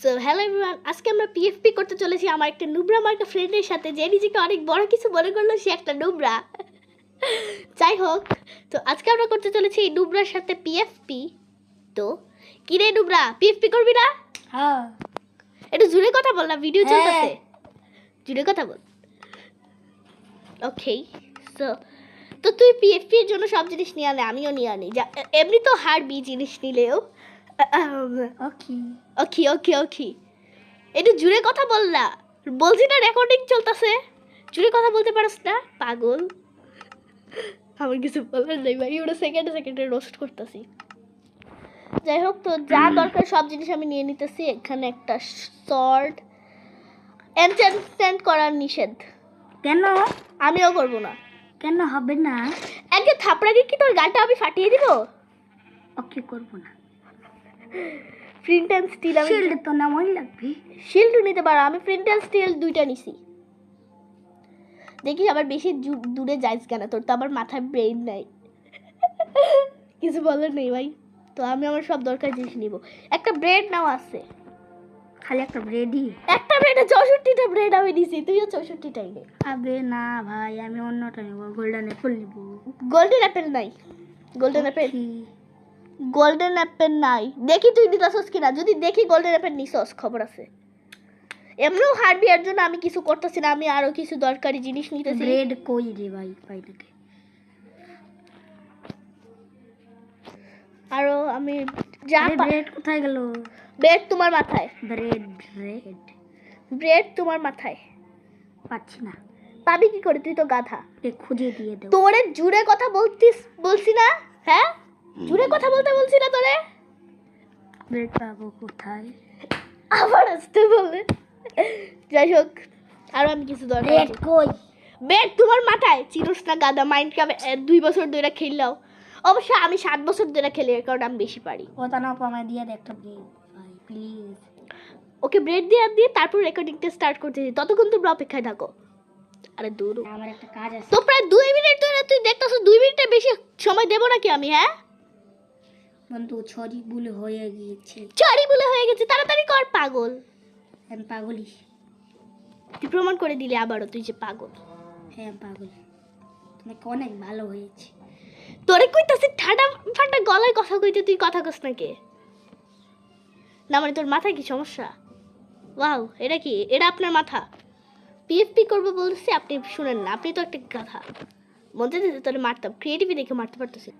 So hello everyone, আজকে আমরা PFP করতে চলেছি আমার একটা নুবরা মার্কা ফ্রেন্ডের সাথে, যে নিজেকে অনেক বড় কিছু মনে করলো, সে একটা নুবরা। যাই হোক, তো আজকে আমরা করতে চলেছি এই নুবরার সাথে পিএফপি। তো কি রে নুবরা, পিএফপি করবি না? হ্যাঁ, একটু জোরে কথা বল না, ভিডিও চলতেছে, জোরে কথা বল। ওকে, সো তো তুই পিএফপি এর জন্য সব জিনিস নিয়ে আনে, আমিও নিয়ে আনি। যা এমনি তো হারবি জিনিস নিলেও। ওকে ওকে ওকে ওকে, একটু জুড়ে কথা বল না, বলছি না রেকর্ডিং চলতেছে, জুড়ে কথা বলতে পারস না পাগল। আমার কিছু বলার নেই ভাই, ওটা সেকেন্ডে সেকেন্ডে রোস্ট করতেছি। যাই হোক, তো যা দরকার সব জিনিস আমি নিয়ে নিতেছি। এখানে একটা সর্ড, এনচ্যান্টমেন্ট করার নিষেধ। কেন? আমিও করব না। কেন হবে না? আগে থাপড়াকে কি তোর গালটা আমি ফাটিয়ে দিব? ওকে করব না। প্রিন্ট অ্যান্ড স্টিল, আমি শিল্ড তো নামই লাগবে। শিল্ড নিতে পারো, আমি প্রিন্ট অ্যান্ড স্টিল দুইটা নিছি। দেখি আবার বেশি দূরে যাইস কেন, তোর তো আবার মাথায় ব্রেইন নাই। কিছু বলার নেই ভাই। তো আমি আমার সব দরকার জিনিস নিব। একটা ব্রেড নাও আছে, খালি একটা ব্রেডই? একটা ব্রেডে 64টা ব্রেড আমি দিছি, তুইও 64টাই নে। আবে না ভাই, আমি অন্যটা নেব, গোল্ডেন অ্যাপেল নেব। গোল্ডেন অ্যাপেল নাই, গোল্ডেন অ্যাপেল, গোল্ডেন অ্যাপেল নাই। দেখি তুই নিতাছস কিনা, যদি দেখি গোল্ডেন অ্যাপেল নিছস খবর আছে। এমনিও হারবি, এর জন্য আমি কিছু করতেছি না, আমি আরো কিছু দরকারি জিনিস নিতেছি। ব্রেড কই রে ভাই, পাই নাকি? আরো আমি যা ব্রেড কোথায় গেল? ব্রেড তোমার মাথায়, ব্রেড ব্রেড ব্রেড তোমার মাথায়। পাচ্ছি না। পাবি কি করে, তুই তো গাধা। খুঁজে দিয়ে দেব। তোরে জুড়ে কথা বলছি না? হ্যাঁ, জুড়ে কথা বলতে বলছি না তোরে? ব্রেড পাবো কোথায়? আবার আসতে বলে। যাই হোক, আরো আমি কিছু দরকার। ব্রেড কই? ব্রেড তোমার মাথায়, চিনোস না গাধা। মাইন্ড কাপে 2 বছর ধরে খেললাও, অবশ্য আমি 7 বছর ধরে খেলি, এর কারণে আমি বেশি পারি। ওটা না পামায় দিয়ে দে একটা ব্রেড ভাই প্লিজ। ওকে, ব্রেড দিয়ে তারপর রেকর্ডিংটা স্টার্ট করতেছি, ততক্ষণ তোমরা অপেক্ষায় থাকো। আরে দূর, আমার একটা কাজ আছে। তো প্রায় 2 মিনিট ধরে তুই দেখতেছিস, 2 মিনিটের বেশি সময় দেবো নাকি আমি? হ্যাঁ বন্ধু, ছড়ি ভুল হয়ে গিয়েছে। চারি বলে হয়ে গেছে, তাড়াতাড়ি কর পাগল। আমি পাগলি। তুই প্রমাণ করে দিলি আবারও তুই যে পাগল। হ্যাঁ পাগল, তোমাকে অনেক ভালো হয়েছে। তোরে কইতাছিস ঠাডা ফাটা গলায় কথা কইতে, তুই কথা কস না কে? না মানে তোর মাথায় কি সমস্যা? ওয়াও, এটা কি? এটা আপনার মাথা? পিএফপি করবো বলছি, আপনি শুনেন না, আপনি তো একটা গাধা। মনে দিতে তোরে মারতাম, ক্রিয়েটিভি দেখে মারতে পারতেছি।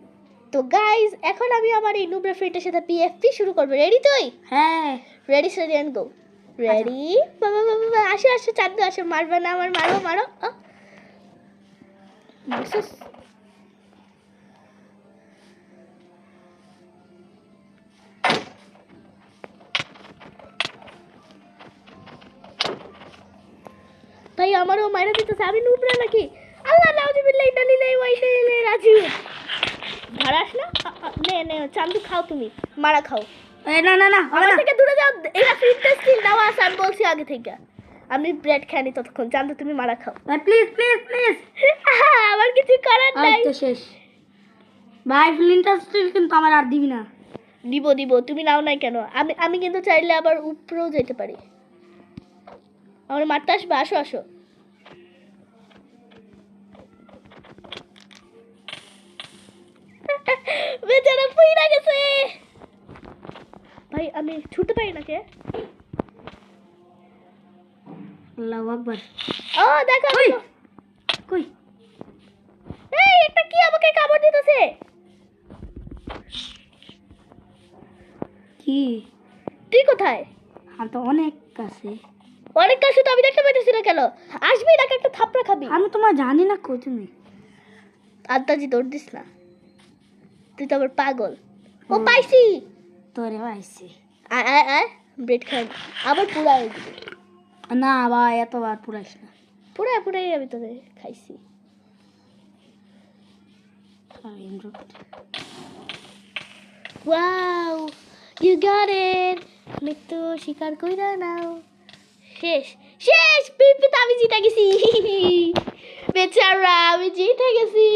তো গাইজ, এখন আমি আমার এই নুবরা ফ্রেন্ডের সাথে পিএফপি শুরু করবো। রেডি তুই? হ্যাঁ ready steady and go. Ready? বাবা বাবা বাবা, আসো আসো, চাঁদু আসো, মারবে না আমার, মারো মারো। মারছিস? তাই আমারও মাইরা দিতেছে, আমি নুবরা নাকি? আল্লাহ নাউজুবিল্লাহি ইন্নালিল্লাহি ওয়া ইন্না ইলাইহি রাজিউন। ধরাস না? নে নে চান্দু, খাও তুমি, মারা খাও। এই না না না, আমার থেকে দূরে যাও, এটা ফিটনেস স্কিল দেওয়া আছে, আমি বলছি আগে থেকে। আমি ব্রেড খাইনি ততক্ষণ, চান্দু তুমি মারা খাও। Please please please. আমার কিছু করার নাই। তো শেষ ভাই, ফ্লিন্টার স্টিল কিন্তু আমার আর দিবি না। দিব দিব, তুমি নাও নাই কেন? আমি কিন্তু চাইলে আবার উপরেও যেতে পারি। আমার মারতে আসবে, আসো আসো। বেচারা পইরা গেছে ভাই, আমি ছুটতে পারি না কে? আল্লাহু আকবার। ও দেখো কই কই? এই এটা কি আমাকে কামড় দিতেছে? কি? তুই কোথায়? আমি তো অনেক কাছে। অনেক কাছে তো আমি দেখতে পাইতেছি না কেন? আসবি নাকি একটা থাপড়া খাবি? আমি তোমার জানি না কই তুমি। আত্মাজি দৌড় দিস না, তুই তো আবার পাগল। ও পাইছি, তোরে পাইছি। আয় আয় আয়, ব্রেড খাই আবার পুরাই দিবি। না ভাই, এতবার পুরাইস না। পুরাই পুরাই আমি তোকে খাইছি। Wow, you got it. মৃত্যু শিকার কইরা নাও। শেষ শেষ, পিপিতে আমি জিতে গেছি। বেচারা আমি জিতে গেছি।